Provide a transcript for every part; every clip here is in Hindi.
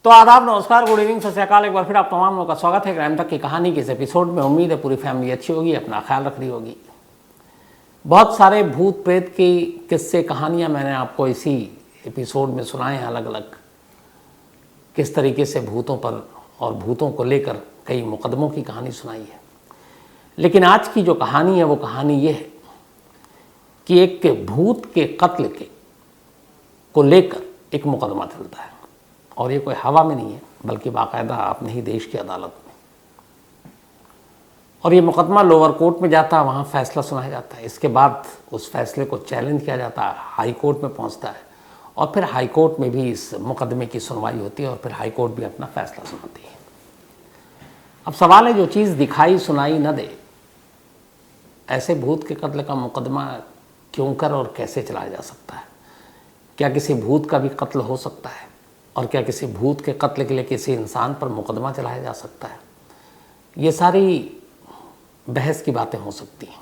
तो आदाब, नमस्कार, गुड इवनिंग, सत श्री अकाल। एक बार फिर आप तमाम लोगों का स्वागत है क्राइम तक की कहानी के इस एपिसोड में। उम्मीद है पूरी फैमिली अच्छी होगी, अपना ख्याल रख रही होगी। बहुत सारे भूत प्रेत की किस्से कहानियां मैंने आपको इसी एपिसोड में सुनाए हैं, अलग अलग किस तरीके से भूतों पर और भूतों को लेकर कई मुकदमों की कहानी सुनाई है। लेकिन आज की जो कहानी है वो कहानी ये है कि एक भूत के कत्ल को लेकर एक मुकदमा चलता है, और ये कोई हवा में नहीं है बल्कि बाकायदा अपने ही देश की अदालत में। और ये मुकदमा लोअर कोर्ट में जाता है, वहाँ फैसला सुनाया जाता है। इसके बाद उस फैसले को चैलेंज किया जाता है, हाई कोर्ट में पहुँचता है, और फिर हाई कोर्ट में भी इस मुकदमे की सुनवाई होती है, और फिर हाई कोर्ट भी अपना फैसला सुनाती है। अब सवाल है, जो चीज़ दिखाई सुनाई न दे, ऐसे भूत के कत्ल का मुकदमा क्यों कर और कैसे चलाया जा सकता है? क्या किसी भूत का भी कत्ल हो सकता है? और क्या किसी भूत के कत्ल के लिए किसी इंसान पर मुकदमा चलाया जा सकता है? ये सारी बहस की बातें हो सकती हैं,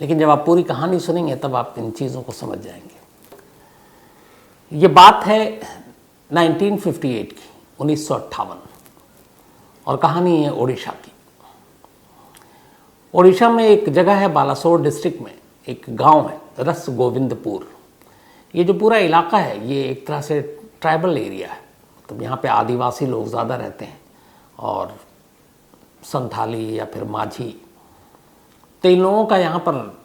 लेकिन जब आप पूरी कहानी सुनेंगे तब आप इन चीज़ों को समझ जाएंगे। ये बात है 1958 की, 1958, और कहानी है उड़ीसा की। उड़ीसा में एक जगह है, बालासोर डिस्ट्रिक्ट में एक गांव है, रस गोविंदपुर। ये जो पूरा इलाका है ये एक तरह से ट्राइबल एरिया है, मतलब यहाँ पे आदिवासी लोग ज़्यादा रहते हैं, और संथाली या फिर माझी, तो इन लोगों का यहाँ पर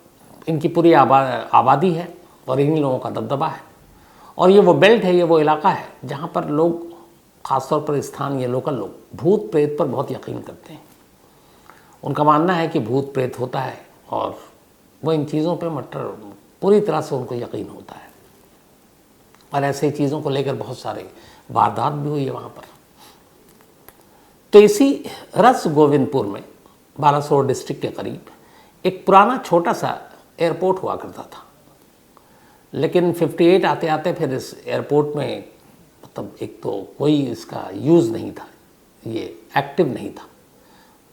इनकी पूरी आबादी है, और इन लोगों का दबदबा है। और ये वो बेल्ट है, ये वो इलाका है जहाँ पर लोग, ख़ासतौर पर स्थानीय लोकल लोग, भूत प्रेत पर बहुत यकीन करते हैं। उनका मानना है कि भूत प्रेत होता है, और वो इन चीज़ों पर पूरी तरह से उनको यकीन होता है। और ऐसे चीज़ों को लेकर बहुत सारे वारदात भी हुई है वहाँ पर। तो इसी रस गोविंदपुर में, बालासोर डिस्ट्रिक्ट के करीब, एक पुराना छोटा सा एयरपोर्ट हुआ करता था। लेकिन 58 आते आते फिर इस एयरपोर्ट में, मतलब एक तो कोई इसका यूज़ नहीं था, ये एक्टिव नहीं था,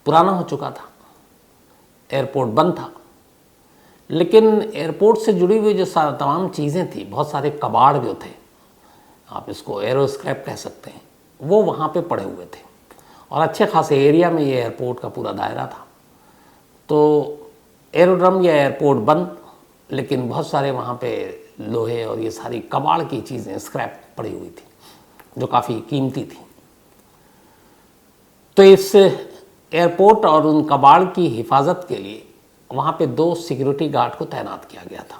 पुराना हो चुका था, एयरपोर्ट बंद था। लेकिन एयरपोर्ट से जुड़ी हुई जो तमाम चीज़ें थी, बहुत सारे कबाड़ जो थे, आप इसको एरो स्क्रैप कह सकते हैं, वो वहाँ पे पड़े हुए थे। और अच्छे खासे एरिया में ये एयरपोर्ट का पूरा दायरा था। तो एरोड्रम या एयरपोर्ट बंद, लेकिन बहुत सारे वहाँ पे लोहे और ये सारी कबाड़ की चीज़ें, स्क्रैप पड़ी हुई थी, जो काफ़ी कीमती थी। तो इस एयरपोर्ट और उन कबाड़ की हिफाजत के लिए वहाँ पे 2 सिक्योरिटी गार्ड को तैनात किया गया था।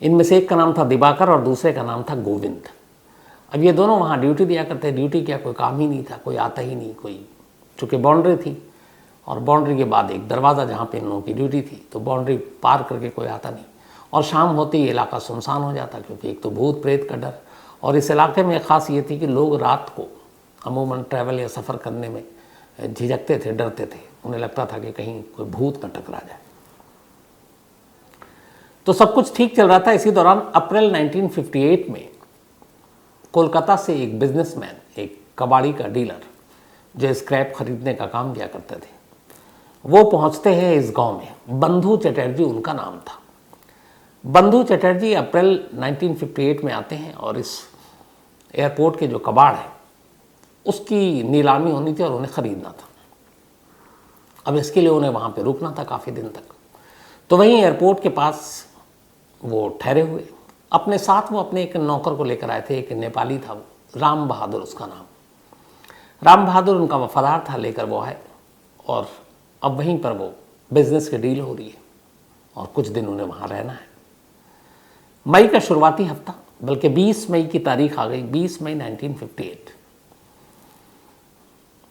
इनमें से एक का नाम था दिवाकर और दूसरे का नाम था गोविंद। अब ये दोनों वहाँ ड्यूटी दिया करते। ड्यूटी क्या, कोई काम ही नहीं था, कोई आता ही नहीं, कोई, चूँकि बाउंड्री थी, और बाउंड्री के बाद एक दरवाज़ा जहाँ पे इन लोगों की ड्यूटी थी, तो बाउंड्री पार करके कोई आता नहीं। और शाम होते ही इलाका सुनसान हो जाता, क्योंकि एक तो भूत प्रेत का डर, और इस इलाके में ख़ास ये थी कि लोग रात को अमूमन ट्रैवल या सफ़र करने में झिझकते थे, डरते थे। उन्हें लगता था कि कहीं कोई भूत न टकरा जाए। तो सब कुछ ठीक चल रहा था। इसी दौरान अप्रैल 1958 में कोलकाता से एक बिजनेसमैन, एक कबाड़ी का डीलर, जो स्क्रैप खरीदने का काम किया करते थे, वो पहुंचते हैं इस गांव में। बंधु चटर्जी उनका नाम था। बंधु चटर्जी अप्रैल 1958 में आते हैं, और इस एयरपोर्ट के जो कबाड़ है उसकी नीलामी होनी थी और उन्हें ख़रीदना था। अब इसके लिए उन्हें वहाँ पे रुकना था काफ़ी दिन तक। तो वहीं एयरपोर्ट के पास वो ठहरे हुए, अपने साथ वो अपने एक नौकर को लेकर आए थे। एक नेपाली था, वो राम बहादुर उसका नाम। राम बहादुर उनका वफादार था, लेकर वो आए, और अब वहीं पर वो बिज़नेस की डील हो रही है, और कुछ दिन उन्हें वहाँ रहना है। मई का शुरुआती हफ्ता, बल्कि 20 मई की तारीख आ गई, 20 मई 1958।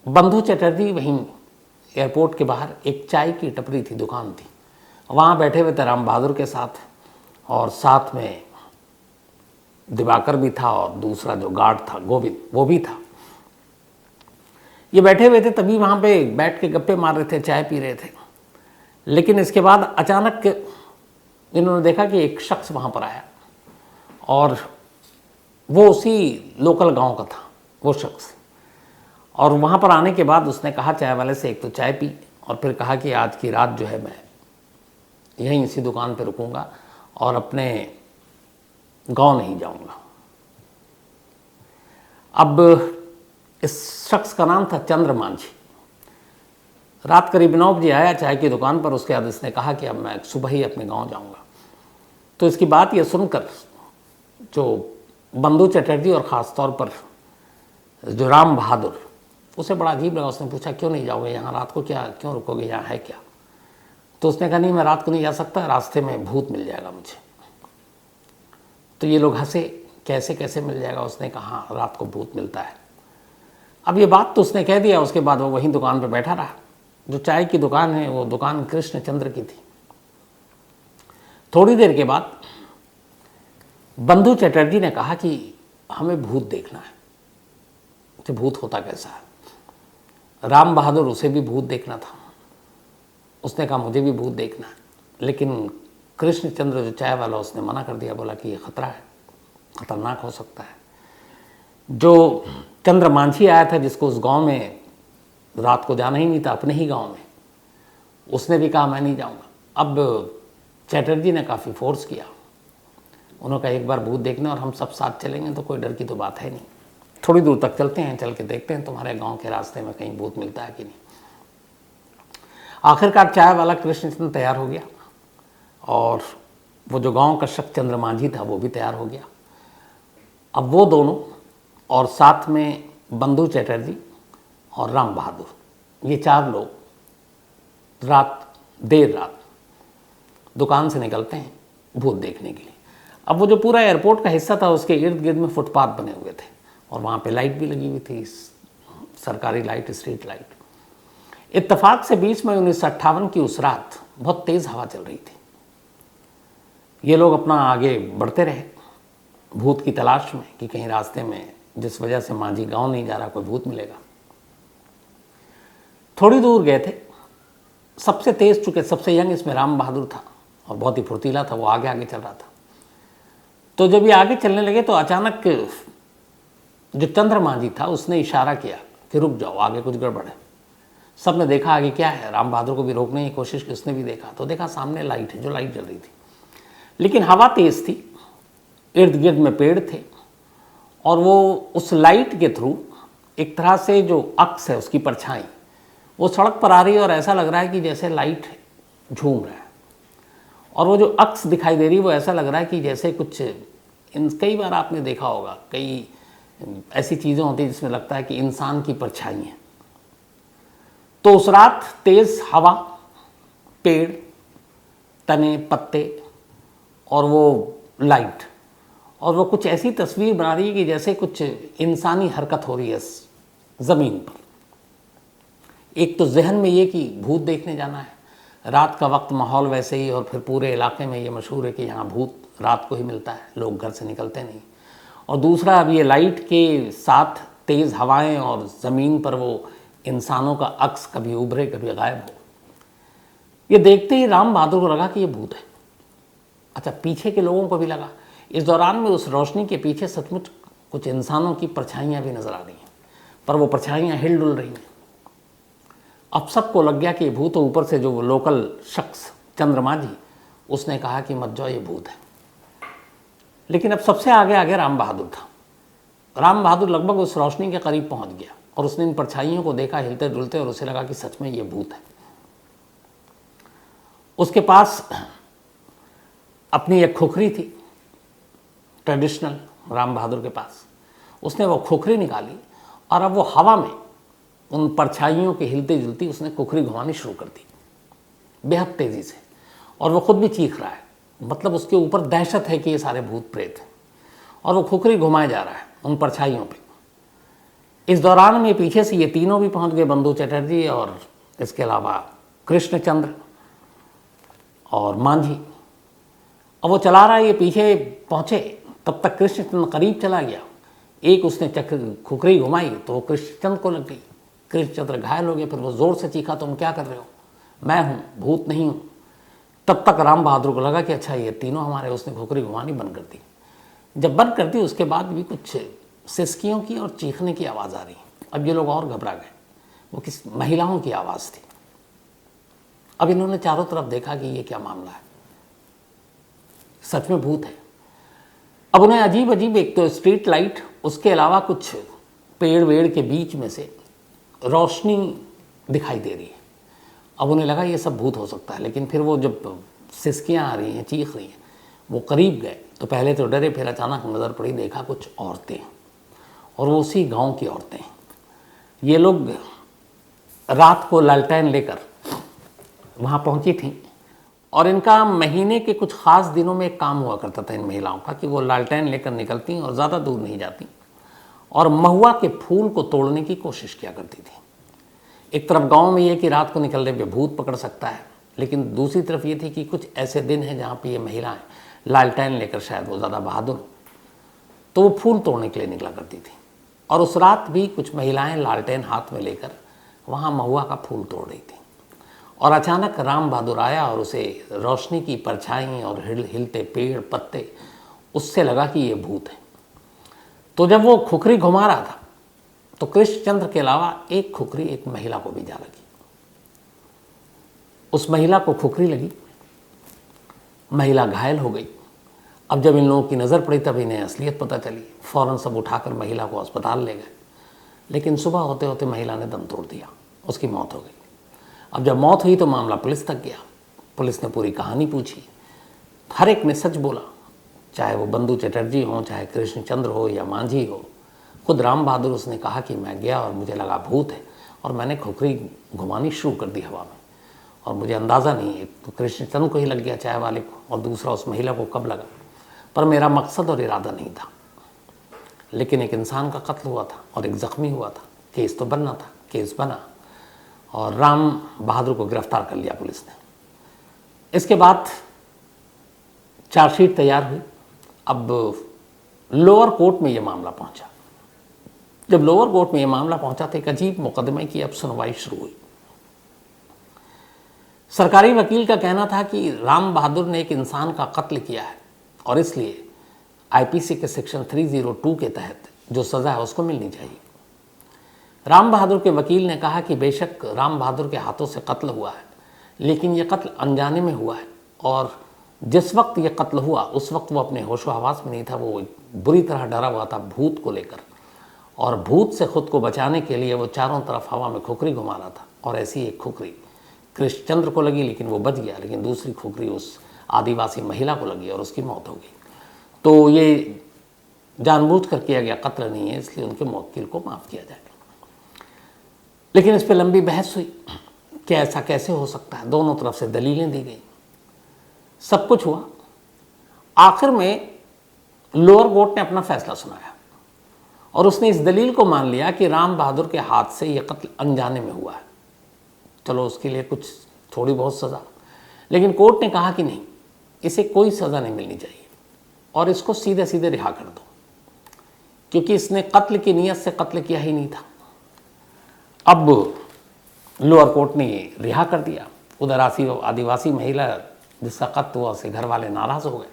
बंधु चटर्जी वहीं एयरपोर्ट के बाहर एक चाय की टपरी थी, दुकान थी, वहाँ बैठे हुए थे राम बहादुर के साथ, और साथ में दिवाकर भी था, और दूसरा जो गार्ड था गोविंद, वो भी था। ये बैठे हुए थे, तभी वहाँ पे बैठ के गप्पे मार रहे थे, चाय पी रहे थे। लेकिन इसके बाद अचानक इन्होंने देखा कि एक शख्स वहाँ पर आया, और वो उसी लोकल गांव का था वो शख्स। और वहाँ पर आने के बाद उसने कहा चाय वाले से, एक तो चाय पी, और फिर कहा कि आज की रात जो है मैं यहीं इसी दुकान पर रुकूंगा, और अपने गांव नहीं जाऊंगा। अब इस शख्स का नाम था चंद्र मांझी। रात करीब 9 बजे आया चाय की दुकान पर। उसके बाद इसने कहा कि अब मैं सुबह ही अपने गांव जाऊंगा। तो इसकी बात ये सुनकर जो बंधु चटर्जी और ख़ास तौर पर जो राम बहादुर, उसे बड़ा अजीब लगा। उसने पूछा क्यों नहीं जाओगे यहाँ रात को, क्या क्यों रुकोगे, यहाँ है क्या? तो उसने कहा नहीं, मैं रात को नहीं जा सकता, रास्ते में भूत मिल जाएगा मुझे। तो ये लोग हंसे, कैसे कैसे मिल जाएगा? उसने कहा हाँ, रात को भूत मिलता है। अब ये बात तो उसने कह दिया। उसके बाद वो वहीं दुकान पर बैठा रहा। जो चाय की दुकान है वो दुकान कृष्णचंद्र की थी। थोड़ी देर के बाद बंधु चटर्जी ने कहा कि हमें भूत देखना है। तो भूत होता कैसा है? राम बहादुर, उसे भी भूत देखना था। उसने कहा मुझे भी भूत देखना है। लेकिन कृष्णचंद्र जो चाय वाला, उसने मना कर दिया, बोला कि ये खतरा है, खतरनाक हो सकता है। जो चंद्र मांझी आया था, जिसको उस गांव में रात को जाना ही नहीं था, अपने ही गांव में, उसने भी कहा मैं नहीं जाऊंगा। अब चटर्जी ने काफ़ी फोर्स किया। उन्होंने कहा एक बार भूत देखने और हम सब साथ चलेंगे तो कोई डर की तो बात है नहीं। थोड़ी दूर तक चलते हैं, चल के देखते हैं तुम्हारे गांव के रास्ते में कहीं भूत मिलता है कि नहीं। आखिरकार चाय वाला कृष्णचंद्र तैयार हो गया और वो जो गांव का शख्स चंद्र मांझी था वो भी तैयार हो गया। अब वो दोनों और साथ में बंधु चटर्जी और राम बहादुर, ये 4 लोग देर रात दुकान से निकलते हैं भूत देखने के लिए। अब वो जो पूरा एयरपोर्ट का हिस्सा था, उसके इर्द गिर्द में फुटपाथ बने हुए थे और वहाँ पे लाइट भी लगी हुई थी, सरकारी लाइट, स्ट्रीट लाइट। इत्तेफाक से 20 मई 1958 की उस रात बहुत तेज़ हवा चल रही थी। ये लोग अपना आगे बढ़ते रहे भूत की तलाश में कि कहीं रास्ते में, जिस वजह से मांझी गांव नहीं जा रहा, कोई भूत मिलेगा। थोड़ी दूर गए थे, सबसे तेज चुके, सबसे यंग इसमें राम बहादुर था और बहुत ही फुर्तीला था। वो आगे आगे चल रहा था। तो जब ये आगे चलने लगे तो अचानक जो चंद्र मांझी था उसने इशारा किया कि रुक जाओ, आगे कुछ गड़बड़ है। सब ने देखा आगे क्या है। राम बहादुर को भी रोकने की कोशिश की, उसने भी देखा तो देखा सामने लाइट है, जो लाइट जल रही थी। लेकिन हवा तेज थी, इर्द गिर्द में पेड़ थे और वो उस लाइट के थ्रू एक तरह से जो अक्स है, उसकी परछाई वो सड़क पर आ रही है और ऐसा लग रहा है कि जैसे लाइट झूम रहा है। और वो जो अक्स दिखाई दे रही है वो ऐसा लग रहा है कि जैसे कुछ कई बार आपने देखा होगा, कई ऐसी चीज़ें होती हैं जिसमें लगता है कि इंसान की परछाई है। तो उस रात तेज़ हवा, पेड़, तने, पत्ते और वो लाइट, और वो कुछ ऐसी तस्वीर बना रही है कि जैसे कुछ इंसानी हरकत हो रही है ज़मीन पर। एक तो जहन में ये कि भूत देखने जाना है, रात का वक्त, माहौल वैसे ही, और फिर पूरे इलाके में ये मशहूर है कि यहाँ भूत रात को ही मिलता है, लोग घर से निकलते नहीं। और दूसरा, अब ये लाइट के साथ तेज़ हवाएं और ज़मीन पर वो इंसानों का अक्स कभी उभरे कभी गायब हो। ये देखते ही राम बहादुर को लगा कि ये भूत है। अच्छा, पीछे के लोगों को भी लगा। इस दौरान में उस रोशनी के पीछे सचमुच कुछ इंसानों की परछाइयाँ भी नज़र आ रही हैं, पर वो परछाइयाँ हिल डुल रही हैं। अब सबको लग गया कि ये भूत है। ऊपर से जो वो लोकल शख्स चंद्र मांझी, उसने कहा कि मत जाओ, ये भूत है। लेकिन अब सबसे आगे आगे राम बहादुर था। राम बहादुर लगभग उस रोशनी के करीब पहुंच गया और उसने इन परछाइयों को देखा हिलते डुलते, और उसे लगा कि सच में ये भूत है। उसके पास अपनी एक खोखरी थी, ट्रेडिशनल, राम बहादुर के पास। उसने वो खोखरी निकाली और अब वो हवा में उन परछाइयों के हिलते जुलती उसने खोखरी घुमानी शुरू कर दी बेहद तेज़ी से, और वो खुद भी चीख रहा है। मतलब उसके ऊपर दहशत है कि ये सारे भूत प्रेत हैं, और वो खोखरी घुमाए जा रहा है उन परछाइयों पे। इस दौरान में पीछे से ये तीनों भी पहुंच गए, बंधु चटर्जी और इसके अलावा कृष्णचंद्र और मांझी। अब वो चला रहा है, ये पीछे पहुँचे, तब तक कृष्णचंद्र करीब चला गया। एक उसने खुखरी घुमाई तो वो कृष्णचंद्र को लग गई। कृष्णचंद्र घायल हो गए। फिर वो ज़ोर से चीखा, तुम क्या कर रहे हो? मैं हूँ, भूत नहीं हूँ। तब तक राम बहादुर को लगा कि अच्छा ये तीनों हमारे। उसने खुखरी घुमानी बंद कर दी। जब बंद कर दी उसके बाद भी कुछ सिसकियों की और चीखने की आवाज़ आ रही। अब ये लोग और घबरा गए। वो किस महिलाओं की आवाज़ थी। अब इन्होंने चारों तरफ देखा कि ये क्या मामला है, सच में भूत है। अब उन्हें अजीब अजीब, एक तो स्ट्रीट लाइट, उसके अलावा कुछ पेड़ वेड़ के बीच में से रोशनी दिखाई दे रही है। अब उन्हें लगा ये सब भूत हो सकता है, लेकिन फिर वो जब सिसकियाँ आ रही हैं, चीख रही हैं, वो करीब गए तो पहले तो डरे, फिर अचानक नज़र पड़ी, देखा कुछ औरतें, और वो उसी गांव की औरतें। ये लोग रात को लालटेन लेकर वहाँ पहुँची थीं, और इनका महीने के कुछ ख़ास दिनों में एक काम हुआ करता था इन महिलाओं का कि वो लालटेन लेकर निकलती और ज़्यादा दूर नहीं जाती और महुआ के फूल को तोड़ने की कोशिश किया करती थी। एक तरफ गांव में ये कि रात को निकलने पे भूत पकड़ सकता है, लेकिन दूसरी तरफ ये थी कि कुछ ऐसे दिन हैं जहाँ पे ये महिलाएं लालटेन लेकर, शायद वो ज़्यादा बहादुर हो, तो वो फूल तोड़ने के लिए निकला करती थी। और उस रात भी कुछ महिलाएं लालटेन हाथ में लेकर वहाँ महुआ का फूल तोड़ रही थी, और अचानक राम बहादुर आया और उसे रोशनी की परछाई और हिलते पेड़ पत्ते, उससे लगा कि ये भूत है। तो जब वो खुखरी घुमा रहा था तो कृष्णचंद्र के अलावा एक खुखरी एक महिला को भी जा लगी। उस महिला को खुखरी लगी, महिला घायल हो गई। अब जब इन लोगों की नज़र पड़ी तब इन्हें असलियत पता चली, फ़ौरन सब उठाकर महिला को अस्पताल ले गए, लेकिन सुबह होते होते महिला ने दम तोड़ दिया, उसकी मौत हो गई। अब जब मौत हुई तो मामला पुलिस तक गया। पुलिस ने पूरी कहानी पूछी, हर एक ने सच बोला, चाहे वो बंधु चटर्जी हो, चाहे कृष्णचंद्र हो या मांझी हो। खुद राम बहादुर, उसने कहा कि मैं गया और मुझे लगा भूत है और मैंने खुखरी घुमानी शुरू कर दी हवा में, और मुझे अंदाज़ा नहीं, एक तो कृष्णचंद्र को ही लग गया चाय वाले को, और दूसरा उस महिला को कब लगा, पर मेरा मकसद और इरादा नहीं था। लेकिन एक इंसान का कत्ल हुआ था और एक ज़ख्मी हुआ था, केस तो बनना था, केस बना और राम बहादुर को गिरफ्तार कर लिया पुलिस ने। इसके बाद चार्जशीट तैयार हुई। अब लोअर कोर्ट में ये मामला पहुंचा। जब लोअर कोर्ट में ये मामला पहुंचा तो एक अजीब मुकदमे की अब सुनवाई शुरू हुई। सरकारी वकील का कहना था कि राम बहादुर ने एक इंसान का कत्ल किया है और इसलिए आईपीसी के सेक्शन 302 के तहत जो सज़ा है उसको मिलनी चाहिए। राम बहादुर के वकील ने कहा कि बेशक राम बहादुर के हाथों से कत्ल हुआ है, लेकिन ये कत्ल अनजाने में हुआ है, और जिस वक्त ये कत्ल हुआ उस वक्त वो अपने होशो हवास में नहीं था। वो बुरी तरह डरा हुआ था भूत को लेकर, और भूत से खुद को बचाने के लिए वो चारों तरफ हवा में खुखरी घुमा रहा था। और ऐसी एक खुखरी कृष्णचंद्र को लगी, लेकिन वो बच गया, लेकिन दूसरी खुखरी उस आदिवासी महिला को लगी और उसकी मौत हो गई। तो ये जानबूझकर किया गया कत्ल नहीं है, इसलिए उनके मुवक्किल को माफ़ किया जाएगा। लेकिन इस पर लंबी बहस हुई कि ऐसा कैसे हो सकता है, दोनों तरफ से दलीलें दी गई, सब कुछ हुआ। आखिर में लोअर कोर्ट ने अपना फैसला सुनाया और उसने इस दलील को मान लिया कि राम बहादुर के हाथ से यह कत्ल अनजाने में हुआ है। चलो उसके लिए कुछ थोड़ी बहुत सज़ा, लेकिन कोर्ट ने कहा कि नहीं, इसे कोई सज़ा नहीं मिलनी चाहिए और इसको सीधे सीधे रिहा कर दो, क्योंकि इसने कत्ल की नीयत से कत्ल किया ही नहीं था। अब लोअर कोर्ट ने रिहा कर दिया। उधर आदिवासी महिला जिसका कत्ल हुआ उसके घर वाले नाराज़ हो गए।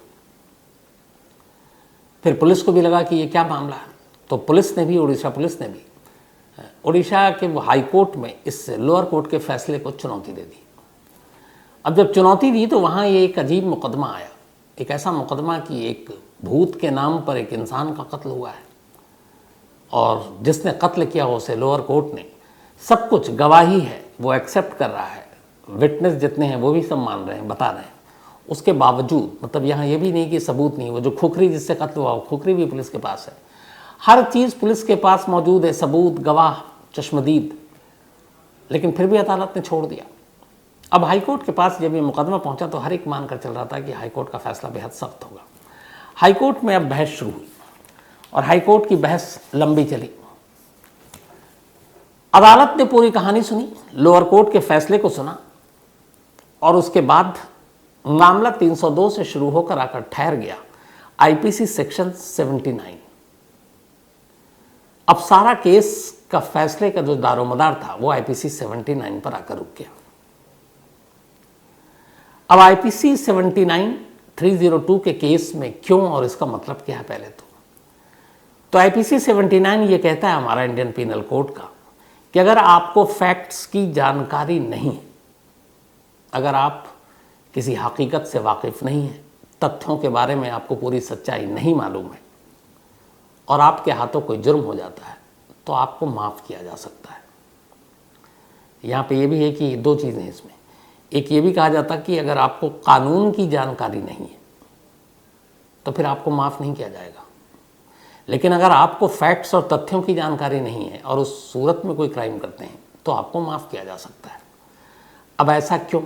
फिर पुलिस को भी लगा कि ये क्या मामला है, तो पुलिस ने भी, उड़ीसा पुलिस ने भी उड़ीसा के हाई कोर्ट में इस लोअर कोर्ट के फैसले को चुनौती दे दी। अब जब चुनौती दी तो वहाँ ये एक अजीब मुकदमा आया, एक ऐसा मुकदमा कि एक भूत के नाम पर एक इंसान का कत्ल हुआ है और जिसने कत्ल किया उसे लोअर कोर्ट ने सब कुछ, गवाही है वो एक्सेप्ट कर रहा है, विटनेस जितने हैं वो भी सब मान रहे हैं, बता रहे हैं। उसके बावजूद, मतलब यहाँ ये भी नहीं कि सबूत नहीं, वो जो खुखरी जिससे कत्ल हुआ वो खुखरी भी पुलिस के पास है, हर चीज़ पुलिस के पास मौजूद है, सबूत, गवाह, चश्मदीद, लेकिन फिर भी अदालत ने छोड़ दिया। अब हाईकोर्ट के पास जब ये मुकदमा पहुंचा तो हर एक मानकर चल रहा था कि हाईकोर्ट का फैसला बेहद सख्त होगा। हाईकोर्ट में अब बहस शुरू हुई और हाईकोर्ट की बहस लंबी चली। अदालत ने पूरी कहानी सुनी, लोअर कोर्ट के फैसले को सुना और उसके बाद मामला 302 से शुरू होकर आकर ठहर गया आईपीसी सेक्शन 79। अब सारा केस का फैसले का जो दारोमदार था वो आईपीसी 79 पर आकर रुक गया। अब आईपीसी 79 302 के केस में क्यों और इसका मतलब क्या है, पहले तो आईपीसी 79 ये कहता है, हमारा इंडियन पीनल कोड का, कि अगर आपको फैक्ट्स की जानकारी नहीं, अगर आप किसी हकीकत से वाकिफ़ नहीं हैं, तथ्यों के बारे में आपको पूरी सच्चाई नहीं मालूम है और आपके हाथों कोई जुर्म हो जाता है, तो आपको माफ़ किया जा सकता है। यहाँ पे ये भी है कि दो चीज़ें हैं इसमें। एक ये भी कहा जाता है कि अगर आपको कानून की जानकारी नहीं है तो फिर आपको माफ़ नहीं किया जाएगा, लेकिन अगर आपको फैक्ट्स और तथ्यों की जानकारी नहीं है और उस सूरत में कोई क्राइम करते हैं तो आपको माफ़ किया जा सकता है। अब ऐसा क्यों?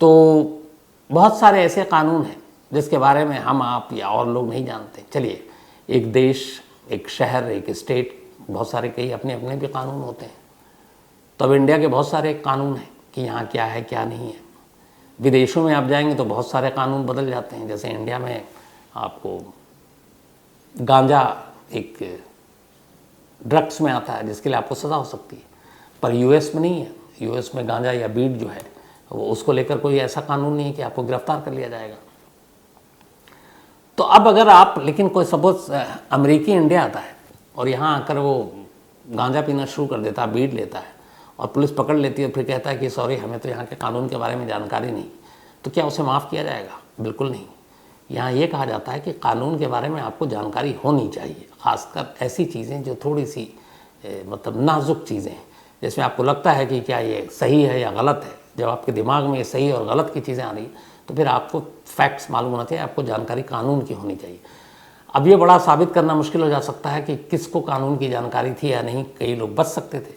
तो बहुत सारे ऐसे कानून हैं जिसके बारे में हम, आप या और लोग नहीं जानते। चलिए, एक देश, एक शहर, एक स्टेट, बहुत सारे कई अपने अपने भी कानून होते हैं। तो अब इंडिया के बहुत सारे कानून हैं कि यहाँ क्या है क्या नहीं है। विदेशों में आप जाएंगे तो बहुत सारे कानून बदल जाते हैं। जैसे इंडिया में आपको गांजा एक ड्रग्स में आता है जिसके लिए आपको सज़ा हो सकती है, पर यूएस में नहीं है। यूएस में गांजा या बीट जो है वो, उसको लेकर कोई ऐसा कानून नहीं है कि आपको गिरफ्तार कर लिया जाएगा। तो अब अगर आप, लेकिन कोई सपोज अमेरिकी इंडिया आता है और यहाँ आकर वो गांजा पीना शुरू कर देता है, बीट लेता है और पुलिस पकड़ लेती है, फिर कहता है कि सॉरी हमें तो यहाँ के कानून के बारे में जानकारी नहीं, तो क्या उसे माफ़ किया जाएगा? बिल्कुल नहीं। यहाँ ये कहा जाता है कि कानून के बारे में आपको जानकारी होनी चाहिए, ख़ासकर ऐसी चीज़ें जो थोड़ी सी मतलब नाजुक चीज़ें हैं, जिसमें आपको लगता है कि क्या ये सही है या गलत है। जब आपके दिमाग में ये सही और गलत की चीज़ें आ रही तो फिर आपको फैक्ट्स मालूम होना चाहिए, आपको जानकारी कानून की होनी चाहिए। अब ये बड़ा साबित करना मुश्किल हो जा सकता है कि किसको कानून की जानकारी थी या नहीं। कई लोग बच सकते थे,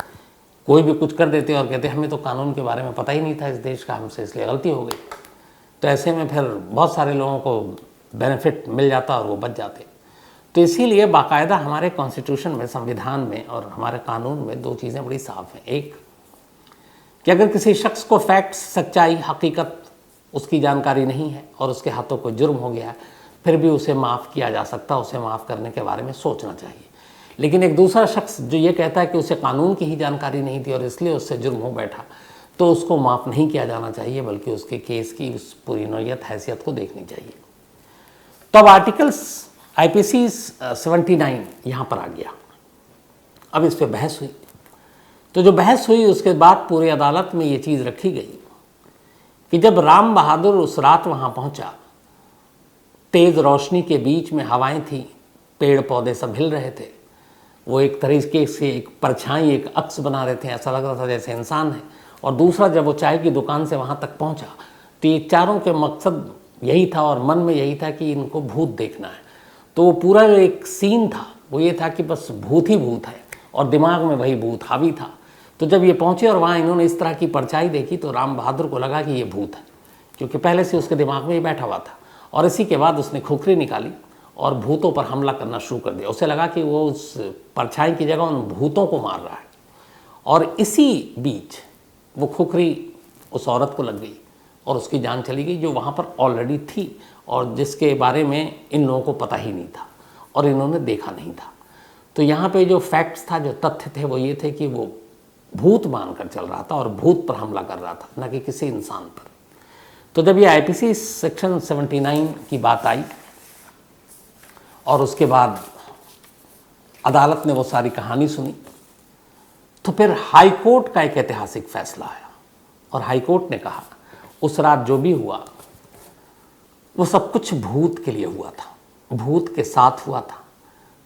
कोई भी कुछ कर देते और कहते हमें तो कानून के बारे में पता ही नहीं था इस देश का, हमसे इसलिए गलती हो गई। तो ऐसे में फिर बहुत सारे लोगों को बेनिफिट मिल जाता और वो बच जाते। तो इसीलिए बाकायदा हमारे कॉन्स्टिट्यूशन में, संविधान में और हमारे कानून में दो चीज़ें बड़ी साफ हैं। एक कि अगर किसी शख्स को फैक्ट्स, सच्चाई, हकीकत उसकी जानकारी नहीं है और उसके हाथों कोई जुर्म हो गया, फिर भी उसे माफ़ किया जा सकता, उसे माफ़ करने के बारे में सोचना चाहिए। लेकिन एक दूसरा शख्स जो ये कहता है कि उसे कानून की ही जानकारी नहीं थी और इसलिए उससे जुर्म हो बैठा, तो उसको माफ़ नहीं किया जाना चाहिए, बल्कि उसके केस की उस पूरी नौयत, हैसियत को देखनी चाहिए। तो अब आर्टिकल्स IPC 79 यहाँ पर आ गया। अब इस पर बहस हुई। तो जो बहस हुई उसके बाद पूरी अदालत में ये चीज़ रखी गई कि जब राम बहादुर उस रात वहाँ पहुँचा, तेज़ रोशनी के बीच में हवाएं थी, पेड़ पौधे सब हिल रहे थे, वो एक तरीके से एक परछाई, एक अक्स बना रहे थे, ऐसा लग रहा था जैसे इंसान है। और दूसरा, जब वो चाय की दुकान से वहाँ तक पहुँचा तो ये चारों के मकसद यही था और मन में यही था कि इनको भूत देखना है। तो वो पूरा जो एक सीन था वो ये था कि बस भूत ही भूत है और दिमाग में वही भूत हावी था। तो जब ये पहुँचे और वहाँ इन्होंने इस तरह की परछाई देखी तो राम बहादुर को लगा कि ये भूत है, क्योंकि पहले से उसके दिमाग में ये बैठा हुआ था। और इसी के बाद उसने खुखरी निकाली और भूतों पर हमला करना शुरू कर दिया। उसे लगा कि वो उस परछाई की जगह उन भूतों को मार रहा है। और इसी बीच वो खुखरी उस औरत को लग गई और उसकी जान चली गई, जो वहाँ पर ऑलरेडी थी और जिसके बारे में इन लोगों को पता ही नहीं था और इन्होंने देखा नहीं था। तो यहाँ पे जो फैक्ट्स था, जो तथ्य थे, वो ये थे कि वो भूत मानकर चल रहा था और भूत पर हमला कर रहा था, न कि किसी इंसान पर। तो जब ये IPC सेक्शन 79 की बात आई और उसके बाद अदालत ने वो सारी कहानी सुनी, तो फिर हाई कोर्ट का एक ऐतिहासिक फैसला आया और हाई कोर्ट ने कहा उस रात जो भी हुआ वो सब कुछ भूत के लिए हुआ था, भूत के साथ हुआ था।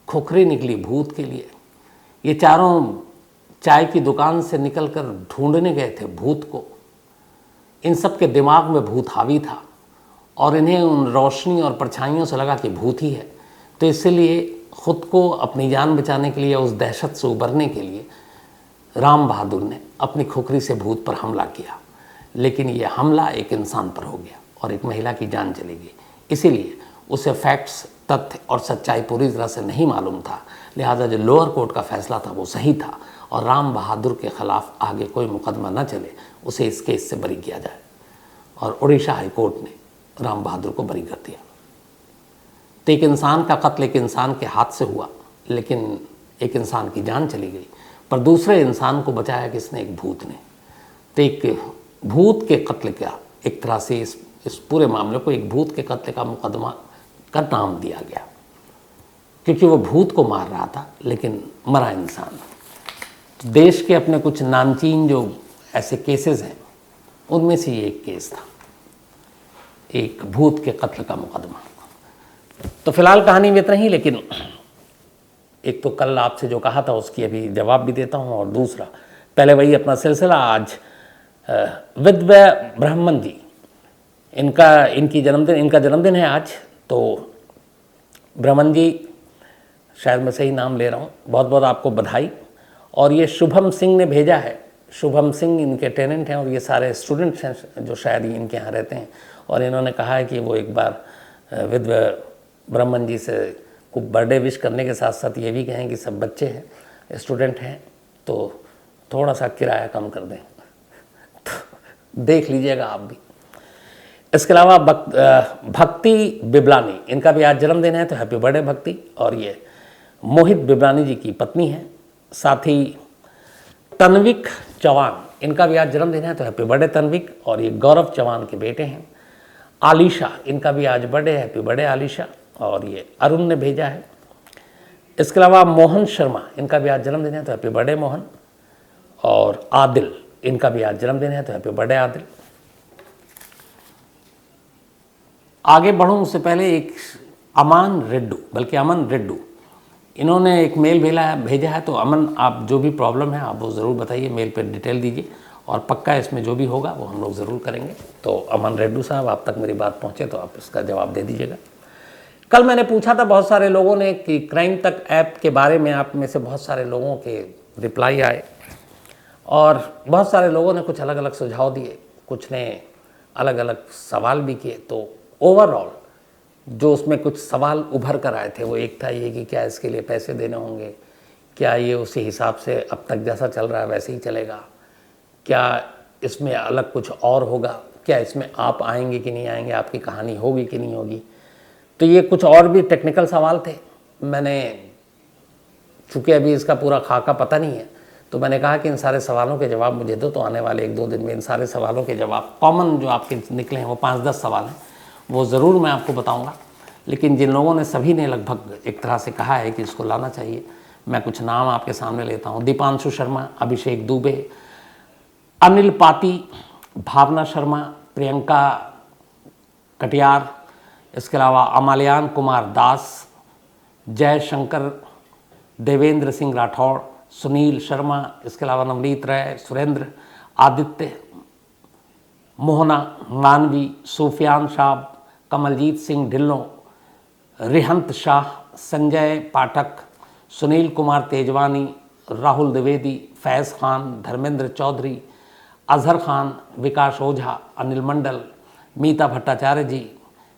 खुखरी निकली भूत के लिए। ये चारों चाय की दुकान से निकलकर ढूंढने गए थे भूत को। इन सब के दिमाग में भूत हावी था और इन्हें उन रोशनी और परछाइयों से लगा कि भूत ही है। तो इसलिए खुद को, अपनी जान बचाने के लिए, उस दहशत से उबरने के लिए राम बहादुर ने अपनी खुखरी से भूत पर हमला किया। लेकिन ये हमला एक इंसान पर हो गया और एक महिला की जान चली गई। इसीलिए उसे फैक्ट्स, तथ्य और सच्चाई पूरी तरह से नहीं मालूम था। लिहाजा जो लोअर कोर्ट का फैसला था वो सही था और राम बहादुर के ख़िलाफ़ आगे कोई मुकदमा न चले, उसे इस केस से बरी किया जाए। और उड़ीसा हाई कोर्ट ने राम बहादुर को बरी कर दिया। तो एक इंसान का कत्ल एक इंसान के हाथ से हुआ, लेकिन एक इंसान की जान चली गई, पर दूसरे इंसान को बचाया किसने? एक भूत ने। तो एक भूत के कत्ल का, एक तरह से इस पूरे मामले को एक भूत के कत्ल का मुकदमा का नाम दिया गया, क्योंकि वो भूत को मार रहा था लेकिन मरा इंसान। तो देश के अपने कुछ नामचीन जो ऐसे केसेस हैं उनमें से ये एक केस था, एक भूत के कत्ल का मुकदमा। तो फिलहाल कहानी में इतना ही, लेकिन एक तो कल आपसे जो कहा था उसकी अभी जवाब भी देता हूँ, और दूसरा पहले वही अपना सिलसिला। आज विद्या ब्राह्मण जी, इनका जन्मदिन है आज। तो ब्राह्मण जी, शायद मैं सही नाम ले रहा हूँ, बहुत बहुत आपको बधाई। और ये शुभम सिंह ने भेजा है। शुभम सिंह इनके टेनेंट हैं और ये सारे स्टूडेंट्स हैं जो शायद इनके यहाँ रहते हैं, और इन्होंने कहा है कि वो एक बार विद्या ब्राह्मण जी से को बर्थडे विश करने के साथ साथ ये भी कहें कि सब बच्चे हैं, स्टूडेंट हैं, तो थोड़ा सा किराया कम कर दें। तो देख लीजिएगा आप भी। इसके अलावा भक्ति बिबलानी, इनका भी आज जन्मदिन है, तो हैप्पी बर्थडे भक्ति। और ये मोहित बिबलानी जी की पत्नी है। साथ ही तन्विक चौहान, इनका भी आज जन्मदिन है, तो हैप्पी बर्थडे तन्विक। और ये गौरव चौहान के बेटे हैं। आलिशा, इनका भी आज बर्थडे है, हैप्पी बर्थडे आलिशा। और ये अरुण ने भेजा है। इसके अलावा मोहन शर्मा, इनका भी आज जन्मदिन है, तो हैप्पी बर्थडे मोहन। और आदिल, इनका भी आज जन्मदिन है, तो हैप्पी बर्थडे आदिल। आगे बढ़ूँ उससे पहले एक अमन रेड्डू, इन्होंने एक मेल भेजा है। तो अमन, आप जो भी प्रॉब्लम है आप वो ज़रूर बताइए, मेल पे डिटेल दीजिए, और पक्का इसमें जो भी होगा वो हम लोग ज़रूर करेंगे। तो अमन रेड्डू साहब, आप तक मेरी बात पहुँचे तो आप इसका जवाब दे दीजिएगा। कल मैंने पूछा था बहुत सारे लोगों ने कि क्राइम तक ऐप के बारे में, आप में से बहुत सारे लोगों के रिप्लाई आए, और बहुत सारे लोगों ने कुछ अलग अलग सुझाव दिए, कुछ ने अलग अलग सवाल भी किए। तो ओवरऑल जो उसमें कुछ सवाल उभर कर आए थे, वो एक था ये कि क्या इसके लिए पैसे देने होंगे, क्या ये उसी हिसाब से अब तक जैसा चल रहा है वैसे ही चलेगा, क्या इसमें अलग कुछ और होगा, क्या इसमें आप आएंगे कि नहीं आएंगे, आपकी कहानी होगी कि नहीं होगी। तो ये कुछ और भी टेक्निकल सवाल थे। मैंने, चूँकि अभी इसका पूरा खाका पता नहीं है, तो मैंने कहा कि इन सारे सवालों के जवाब मुझे दो, तो आने वाले 1-2 दिन में इन सारे सवालों के जवाब कॉमन जो आपके निकले हैं वो 5-10 सवाल हैं, वो ज़रूर मैं आपको बताऊंगा। लेकिन जिन लोगों ने, सभी ने लगभग एक तरह से कहा है कि इसको लाना चाहिए, मैं कुछ नाम आपके सामने लेता हूँ। दीपांशु शर्मा, अभिषेक दुबे, अनिल पाती, भावना शर्मा, प्रियंका कटियार, इसके अलावा अमाल्यान कुमार दास, जय शंकर, देवेंद्र सिंह राठौड़, सुनील शर्मा, इसके अलावा नवनीत राय, सुरेंद्र, आदित्य, मोहना मानवी, सूफियान साहब, कमलजीत सिंह ढिल्लों, रिहंत शाह, संजय पाठक, सुनील कुमार तेजवानी, राहुल द्विवेदी, फैज़ खान, धर्मेंद्र चौधरी, अजहर खान, विकास ओझा, अनिल मंडल, मीता भट्टाचार्य जी,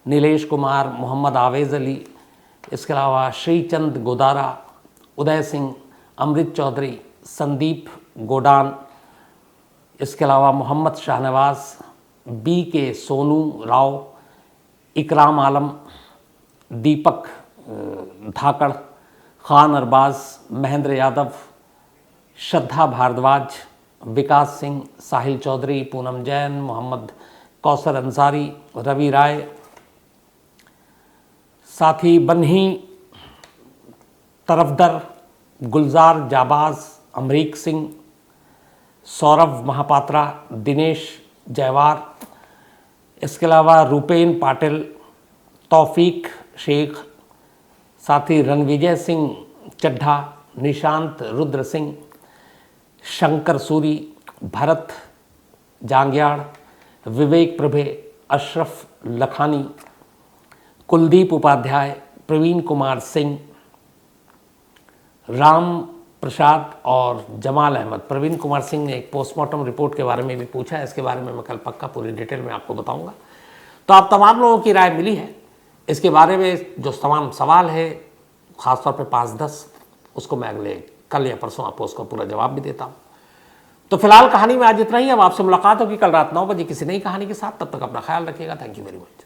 नीलेश कुमार, मोहम्मद आवेज़ अली, इसके अलावा श्रीचंद गोदारा, उदय सिंह, अमृत चौधरी, संदीप गोडान, इसके अलावा मोहम्मद शाहनवाज, BK सोनू राव, इकराम आलम, दीपक धाकड़, खान अरबाज, महेंद्र यादव, श्रद्धा भारद्वाज, विकास सिंह, साहिल चौधरी, पूनम जैन, मोहम्मद कौसर अंसारी, रवि राय, साथी बन्ही तरफदर, गुलजार जाबाज, अमरीक सिंह, सौरभ महापात्रा, दिनेश जयवार, इसके अलावा रूपेन पाटिल, तौफीक शेख, साथी रणविजय सिंह चड्ढा, निशांत रुद्र सिंह, शंकर सूरी, भरत जांग्याड़, विवेक प्रभे, अशरफ लखानी, कुलदीप उपाध्याय, प्रवीण कुमार सिंह, राम प्रसाद और जमाल अहमद। प्रवीण कुमार सिंह ने एक पोस्टमार्टम रिपोर्ट के बारे में भी पूछा है, इसके बारे में मैं कल पक्का पूरी डिटेल में आपको बताऊंगा। तो आप तमाम लोगों की राय मिली है इसके बारे में। जो तमाम सवाल है, ख़ासतौर पे 5-10, उसको मैं अगले कल या परसों आपको उसका पूरा जवाब भी देता हूँ। तो फिलहाल कहानी में आज इतना ही। अब आपसे मुलाकात होगी कल रात 9 बजे किसी नई कहानी के साथ। तब तक अपना ख्याल रखिएगा। Thank you very much.